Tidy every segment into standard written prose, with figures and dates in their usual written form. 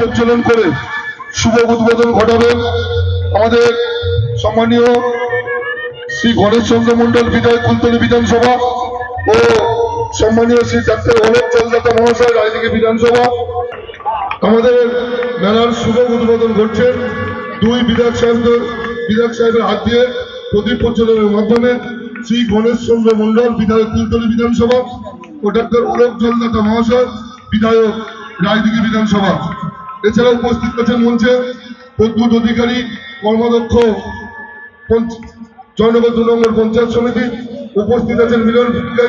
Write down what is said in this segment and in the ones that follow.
প্রজ্বলন করে শুভ উদ্বোধন ঘটাবেন আমাদের সম্মানীয় শ্রী গণেশ চন্দ্র মন্ডল বিধায়ক কুলতলি বিধানসভা ও সম্মানীয় শ্রী ডাক্তার অলোক জলদাতা মহাশয় রায়দিঘি বিধানসভা। আমাদের মেলার শুভ উদ্বোধন ঘটছে দুই বিধায়ক সাহেবের হাত দিয়ে প্রদীপ প্রজ্বলনের মাধ্যমে শ্রী গণেশ চন্দ্র মন্ডল বিধায়ক কুলতলি বিধানসভা ও ডাক্তার অলোক জলদাতা মহাশয় বিধায়ক রায়দিঘি বিধানসভা। এছাড়া উপস্থিত আছেন মঞ্চে প্রদ্যুৎ অধিকারী কর্মাধ্যক্ষ জয়নগর 2 নম্বর পঞ্চায়েত সমিতি, উপস্থিত আছেন মিলন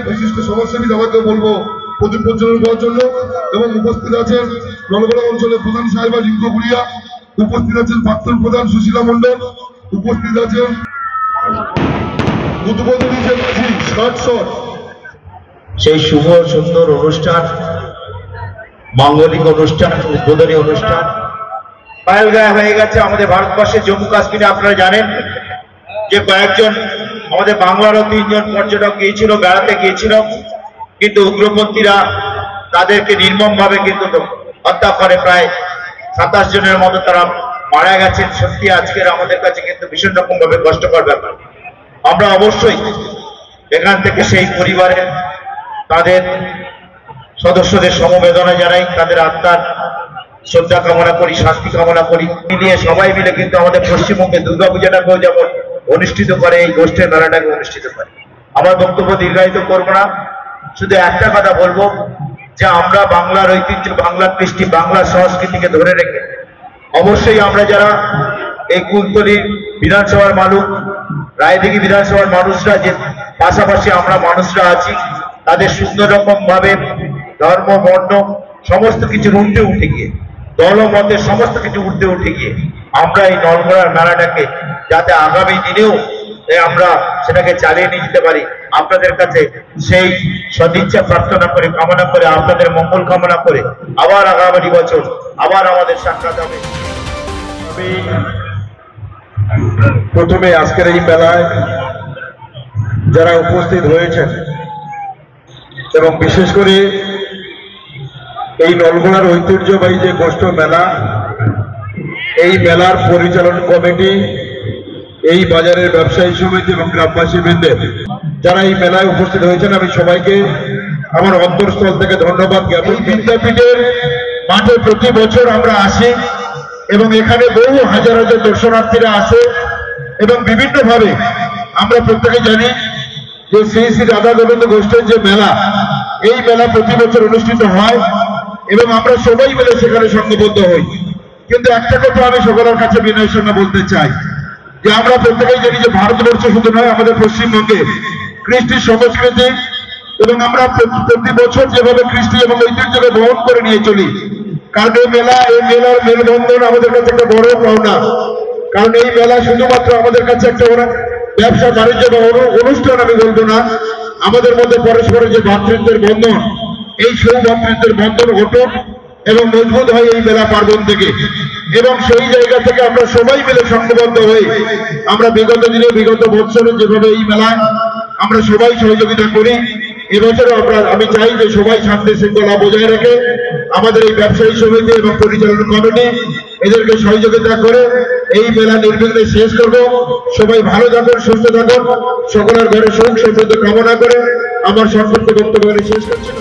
বিশিষ্ট সমাজসেবী, আমাকে বলবো প্রদীপ প্রজ্বলন করার জন্য, এবং উপস্থিত আছেন নলগড়া অঞ্চলের প্রধান সাহেবা রিঙ্কু গুড়িয়া, উপস্থিত আছেন প্রাক্তন প্রধান সুশীলা মন্ডল, উপস্থিত আছেন উদ্বোধনী যে মাঝি ষাট। সেই শুভ সুন্দর অনুষ্ঠান, মাঙ্গলিক অনুষ্ঠান, উদ্বোধনী অনুষ্ঠান পায়েলগাঁয়ে হয়ে গেছে আমাদের ভারতবর্ষের জম্মু কাশ্মীরে। আপনারা জানেন যে কয়েকজন আমাদের বাংলারও 3 জন পর্যটক গিয়েছিল, বেড়াতে গিয়েছিল, কিন্তু উগ্রপন্থীরা তাদেরকে নির্মমভাবে কিন্তু হত্যা করে। প্রায় 27 জনের মতো তারা মারা গেছেন। সত্যি আজকের আমাদের কাছে কিন্তু ভীষণ রকম ভাবে কষ্টকর ব্যাপার। আমরা অবশ্যই এখান থেকে সেই পরিবারের তাদের সদস্যদের সমবেদনা জানাই, তাদের আত্মার শ্রদ্ধা কামনা করি, শান্তি কামনা করি। মিলিয়ে সবাই মিলে কিন্তু আমাদের পশ্চিমবঙ্গে দুর্গাপূজাটাকেও যেমন অনুষ্ঠিত করে, এই গোষ্ঠীর মেলাটাকে অনুষ্ঠিত করে। আমার বক্তব্য দীর্ঘায়িত করব না, শুধু একটা কথা বলবো যে আমরা বাংলার ঐতিহ্য, বাংলার কৃষ্টি, বাংলার সংস্কৃতিকে ধরে রেখে অবশ্যই আমরা যারা এই কুলতলি বিধানসভার মানুষ, রায়দিঘি বিধানসভার মানুষরা, যে পাশাপাশি আমরা মানুষরা আছি, তাদের সুন্দর রকম ভাবে ধর্ম বর্ণ সমস্ত কিছুর ঊর্ধ্বে উঠে গিয়ে, দলমতের সমস্ত কিছু ঊর্ধ্বে উঠে গিয়ে আমরা এই নলগড়ার মেলাটাকে যাতে আগামী দিনেও আমরা সেটাকে চালিয়ে নিয়ে যেতে পারি, আপনাদের কাছে সেই সদিচ্ছা প্রার্থনা করে, কামনা করে, আপনাদের মঙ্গল কামনা করে আবার আগামী বছর আবার আমাদের সাক্ষাৎ হবে। আমি প্রথমে আজকের এই মেলায় যারা উপস্থিত হয়েছেন এবং বিশেষ করে এই নলগড়ার ঐতিহ্যবাহী যে গোষ্ঠ মেলা, এই মেলার পরিচালন কমিটি, এই বাজারের ব্যবসায়ী সমিতি এবং গ্রামবাসী বৃন্দের যারা এই মেলায় উপস্থিত হয়েছেন, আমি সবাইকে আমার অন্তরস্থল থেকে ধন্যবাদ জ্ঞাপন। বিদ্যাপীঠের মাঠে প্রতি বছর আমরা আসি এবং এখানে বহু হাজার হাজার দর্শনার্থীরা আসে এবং বিভিন্নভাবে আমরা প্রত্যেকে জানি যে শ্রী শ্রী রাধা গোবিন্দ গোষ্ঠীর যে মেলা, এই মেলা প্রতি বছর অনুষ্ঠিত হয় এবং আমরা সবাই মিলে সেখানে সংঘবদ্ধ হই। কিন্তু একটা কথা আমি সকলের কাছে বিনয়ের সঙ্গে বলতে চাই যে আমরা প্রত্যেকেই জানি যে ভারতবর্ষ শুধু নয়, আমাদের পশ্চিমবঙ্গে কৃষ্টি সংস্কৃতি এবং আমরা প্রতি বছর যেভাবে কৃষ্টি এবং ঐতিহ্যকে বহন করে নিয়ে চলি, কারণ এই মেলার মেলবন্ধন আমাদের কাছে একটা বড় পাওনা। কারণ এই মেলা শুধুমাত্র আমাদের কাছে একটা ব্যবসা বাণিজ্য বা অনুষ্ঠান আমি বলবো না, আমাদের মধ্যে পরস্পরের যে ভ্রাতৃত্বের বন্ধন, এই সৌভ্রাতৃত্বের বন্ধন ঘটুক এবং মজবুত হয় এই মেলা পার্বণ থেকে, এবং সেই জায়গা থেকে আমরা সবাই মিলে সংঘবদ্ধ হয়ে আমরা বিগত দিনে, বিগত বছরে যেভাবে এই মেলায় আমরা সবাই সহযোগিতা করি, এবছরও আমি চাই যে সবাই শান্তি শৃঙ্খলা বজায় রেখে আমাদের এই ব্যবসায়ী সমিতি এবং পরিচালনা কমিটি এদেরকে সহযোগিতা করে এই মেলা নির্বিঘ্নে শেষ করব। সবাই ভালো থাকুন, সুস্থ থাকুন, সকলের ঘরে সুখ সমৃদ্ধি কামনা করে আমার সংক্ষিপ্ত বক্তব্য শেষ করছি।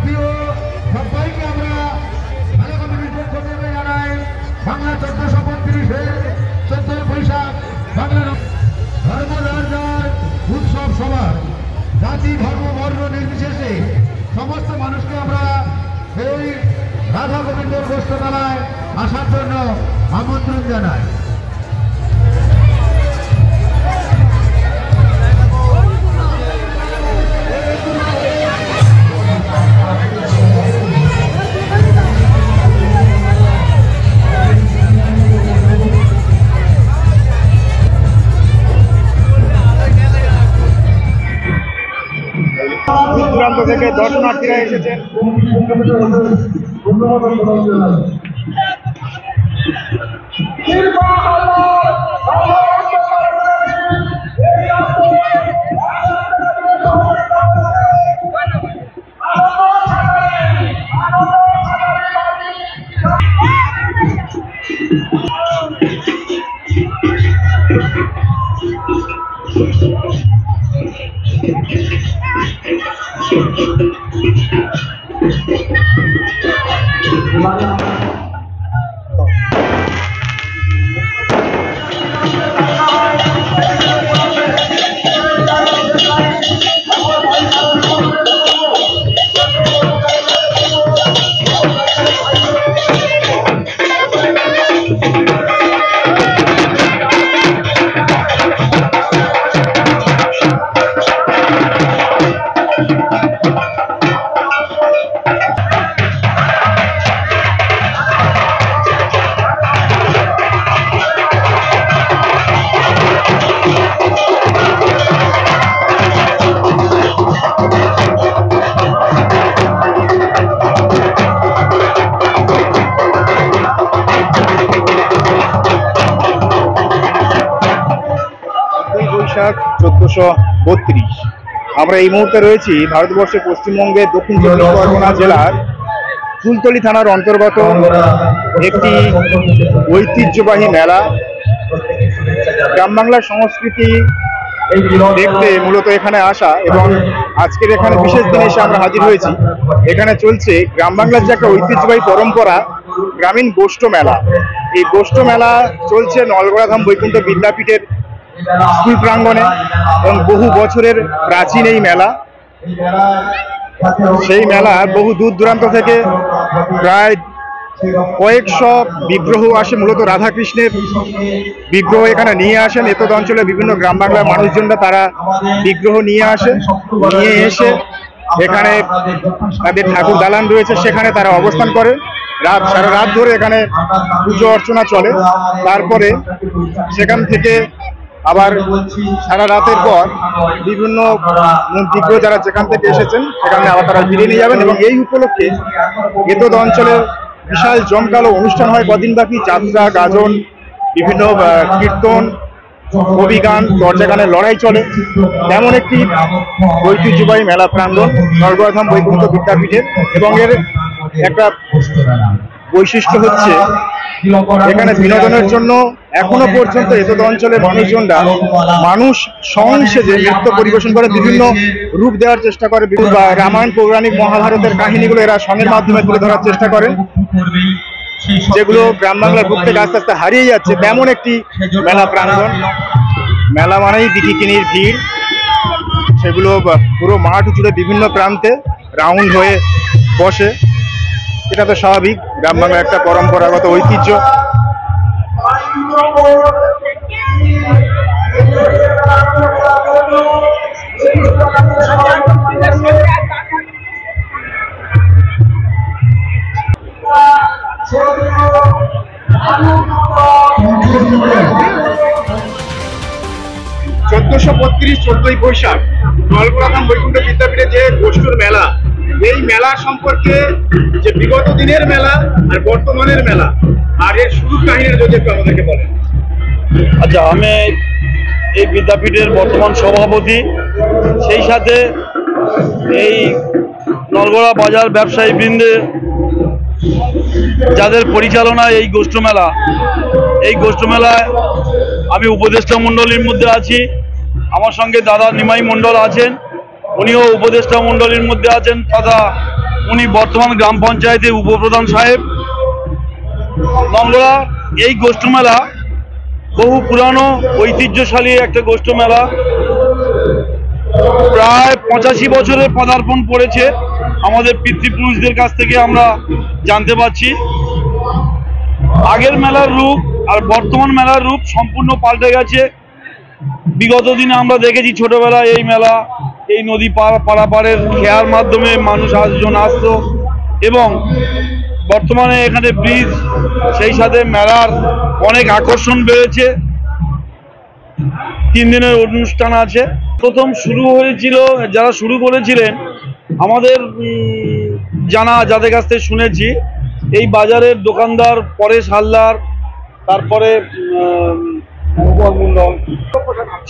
প্রিয় সবাইকে আমরা মেলা কমিটির পক্ষ থেকে জানাই বাংলা 1432-এর 14 বৈশাখ বাংলা ধর্মরাজার উৎসব সভা জাতি ধর্ম বর্ণ নির্বিশেষে সমস্ত মানুষকে আমরা এই রাধা গোবিন্দ গোষ্ঠ মেলায় আসার জন্য আমন্ত্রণ জানাই। দূরান্ত থেকে দর্শনার্থীরা এসেছেন। বৈশাখ 1432। আমরা এই মুহূর্তে রয়েছি ভারতবর্ষের পশ্চিমবঙ্গের দক্ষিণ চব্বিশ পরগনা জেলার ফুলতলি থানার অন্তর্গত একটি ঐতিহ্যবাহী মেলা। গ্রাম বাংলার সংস্কৃতি দেখতে মূলত এখানে আসা এবং আজকের এখানে বিশেষ দিনে এসে আমরা হাজির হয়েছি। এখানে চলছে গ্রাম বাংলার যে একটা ঐতিহ্যবাহী পরম্পরা গ্রামীণ গোষ্ঠ মেলা। এই গোষ্ঠ মেলা চলছে নলগড়াধাম বৈকুণ্ঠ বিদ্যাপীঠের স্কুল প্রাঙ্গণে এবং বহু বছরের প্রাচীন এই মেলা। সেই মেলা বহু দূর দূরান্ত থেকে প্রায় কয়েকশো বিগ্রহ আসে, মূলত রাধাকৃষ্ণের বিগ্রহ এখানে নিয়ে আসেন। এতদ অঞ্চলে বিভিন্ন গ্রাম বাংলার মানুষজনরা তারা বিগ্রহ নিয়ে এসে এখানে তাদের ঠাকুর দালান রয়েছে, সেখানে তারা অবস্থান করে। সারা রাত ধরে এখানে পুজো অর্চনা চলে। তারপরে সেখান থেকে আবার সারা রাতের পর বিভিন্ন বিগ্রহ যারা যেখান থেকে এসেছেন সেখানে আবার তারা ফিরিয়ে নিয়ে যাবেন। এবং এই উপলক্ষে এতদ অঞ্চলে বিশাল জমকালো অনুষ্ঠান হয় কদিন ব্যাপী। যাত্রা, গাজন, বিভিন্ন কীর্তন, কবি গান, দরজা গানের লড়াই চলে। তেমন একটি ঐতিহ্যবাহী মেলা প্রাঙ্গণ নলগড়াধাম বৈকুণ্ঠ বিদ্যাপীঠের। এবং এর একটা বৈশিষ্ট্য হচ্ছে এখানে বিনোদনের জন্য এখনো পর্যন্ত এতদ অঞ্চলের মানুষজনরা সংসেজে নৃত্য পরিবেশন করে, বিভিন্ন রূপ দেওয়ার চেষ্টা করে। রামায়ণ, পৌরাণিক, মহাভারতের কাহিনীগুলো এরা সঙ্গের মাধ্যমে তুলে ধরার চেষ্টা করে, যেগুলো গ্রাম বাংলার বুক থেকে আস্তে আস্তে হারিয়ে যাচ্ছে। তেমন একটি মেলা প্রাঙ্গণ। মেলা মানেই বিকিকিনির ভিড়, সেগুলো পুরো মাঠ জুড়ে বিভিন্ন প্রান্তে রাউন্ড হয়ে বসে। এটা তো স্বাভাবিক, গ্রাম বাংলার একটা পরম্পরাগত ঐতিহ্য। (1432) 14ই বৈশাখ নলগড়াধাম বৈকুণ্ঠ বিদ্যাপীঠে যে গোষ্ঠীর মেলা, এই মেলা সম্পর্কে যে বিগত দিনের মেলা আর বর্তমানের মেলা আর এর শুরুর কাহিনীর যদি একটু আমাদেরকে বলেন। আচ্ছা, আমি এই বিদ্যাপীঠের বর্তমান সভাপতি, সেই সাথে এই নলগড়া বাজার ব্যবসায়ী বৃন্দে যাদের পরিচালনায় এই গোষ্ঠ মেলা, এই গোষ্ঠ মেলায় আমি উপদেষ্টা মণ্ডলীর মধ্যে আছি। আমার সঙ্গে দাদা নিমাই মণ্ডল আছেন, উনিও উপদেষ্টা মণ্ডলীর মধ্যে আছেন, তথা উনি বর্তমান গ্রাম পঞ্চায়েতের উপপ্রধান সাহেব। লঙ্গড়া এই গোষ্ঠ মেলা বহু পুরানো ঐতিহ্যশালী একটা গোষ্ঠ মেলা, প্রায় 85 বছরের পদার্পণ পড়েছে আমাদের পিতৃপুরুষদের কাছ থেকে আমরা জানতে পারছি। আগের মেলার রূপ আর বর্তমান মেলার রূপ সম্পূর্ণ পাল্টে গেছে। বিগত দিনে আমরা দেখেছি ছোটবেলায় এই মেলা এই নদী পারাপারের খেয়ার মাধ্যমে মানুষ আসতো, এবং বর্তমানে এখানে ব্রিজ, সেই সাথে মেলার অনেক আকর্ষণ বেড়েছে। 3 দিনের অনুষ্ঠান আছে। প্রথম শুরু হয়েছিল, যারা শুরু করেছিলেন আমাদের জানা, যাদের কাছ থেকে শুনেছি, এই বাজারের দোকানদার পরেশ হালদার, তারপরে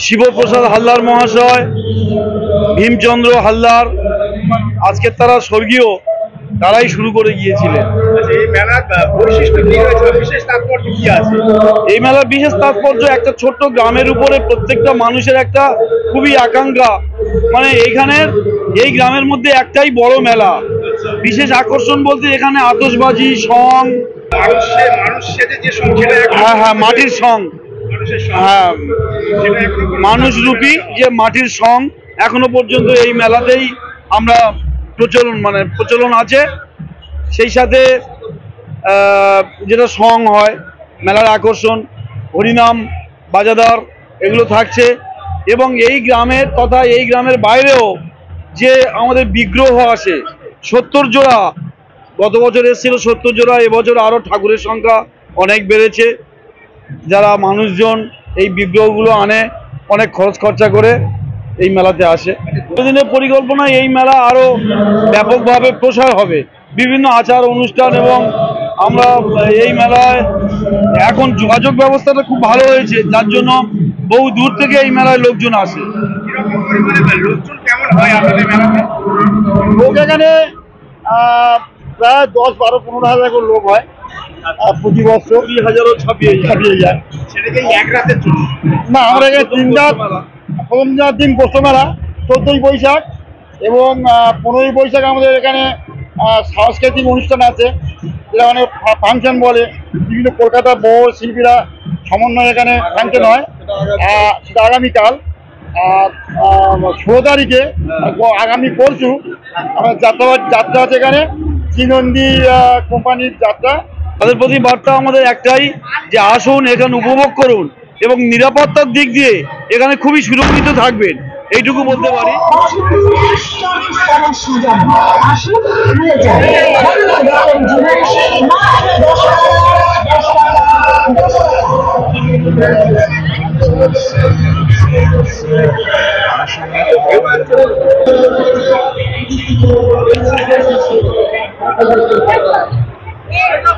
শিবপ্রসাদ হালদার মহাশয়, ভীমচন্দ্র হালদার, আজকে তারা স্বর্গীয়, তারাই শুরু করে গিয়েছিলেন। এই মেলার বৈশিষ্ট্য কি রয়েছে, বিশেষ তাৎপর্য কি আছে? এই মেলার বিশেষ তাৎপর্য একটা ছোট্ট গ্রামের উপরে প্রত্যেকটা মানুষের একটা খুবই আকাঙ্ক্ষা, মানে এইখানের এই গ্রামের মধ্যে একটাই বড় মেলা। বিশেষ আকর্ষণ বলতে এখানে আতশবাজি, সং, হ্যাঁ মাটির সং, হ্যাঁ মানুষ রূপী যে মাটির সং এখনো পর্যন্ত এই মেলাতেই আমরা প্রচলন আছে। সেই সাথে যেটা সং হয়, মেলার আকর্ষণ হরিনাম, বাজাদার এগুলো থাকছে। এবং এই গ্রামের তথা এই গ্রামের বাইরেও যে আমাদের বিগ্রহ আসে 70 জোড়া, গত বছর এসেছিল 70 জোড়া, এবছর আরও ঠাকুরের সংখ্যা অনেক বেড়েছে। যারা মানুষজন এই বিগ্রহগুলো আনে, অনেক খরচ খরচা করে এই মেলাতে আসে। দিনের পরিকল্পনা এই মেলা আরও ব্যাপকভাবে প্রসার হবে, বিভিন্ন আচার অনুষ্ঠান, এবং আমরা এই মেলায় এখন যোগাযোগ ব্যবস্থাটা খুব ভালো হয়েছে, যার জন্য বহু দূর থেকে এই মেলায় লোকজন আসে। লোকজন কেমন হয় আপনাদের মেলাতে? লোক এখানে প্রায় 10-12-15 হাজার করে লোক হয় প্রতি বছর। 20,000-ও ছাপিয়ে যায়। সেটা কি এক রাতের জন্য? না, আমরা এখানে 3 রাত, প্রথম দিন গোষ্ঠ মেলা 14ই বৈশাখ, এবং 15ই বৈশাখ আমাদের এখানে সাংস্কৃতিক অনুষ্ঠান আছে, যেটা মানে ফাংশন বলে। বিভিন্ন কলকাতার বড় শিল্পীরা সমন্বয়ে এখানে ফাংশন হয়, সেটা আগামীকাল। আর 16 তারিখে আগামী পরশু আমার যাত্রা আছে এখানে, শ্রীনন্দী কোম্পানির যাত্রা। তাদের প্রতি বার্তা আমাদের একটাই, যে আসুন, এখানে উপভোগ করুন, এবং নিরাপত্তার দিক দিয়ে এখানে খুবই সুরক্ষিত থাকবেন, এইটুকু বলতে পারি। এটা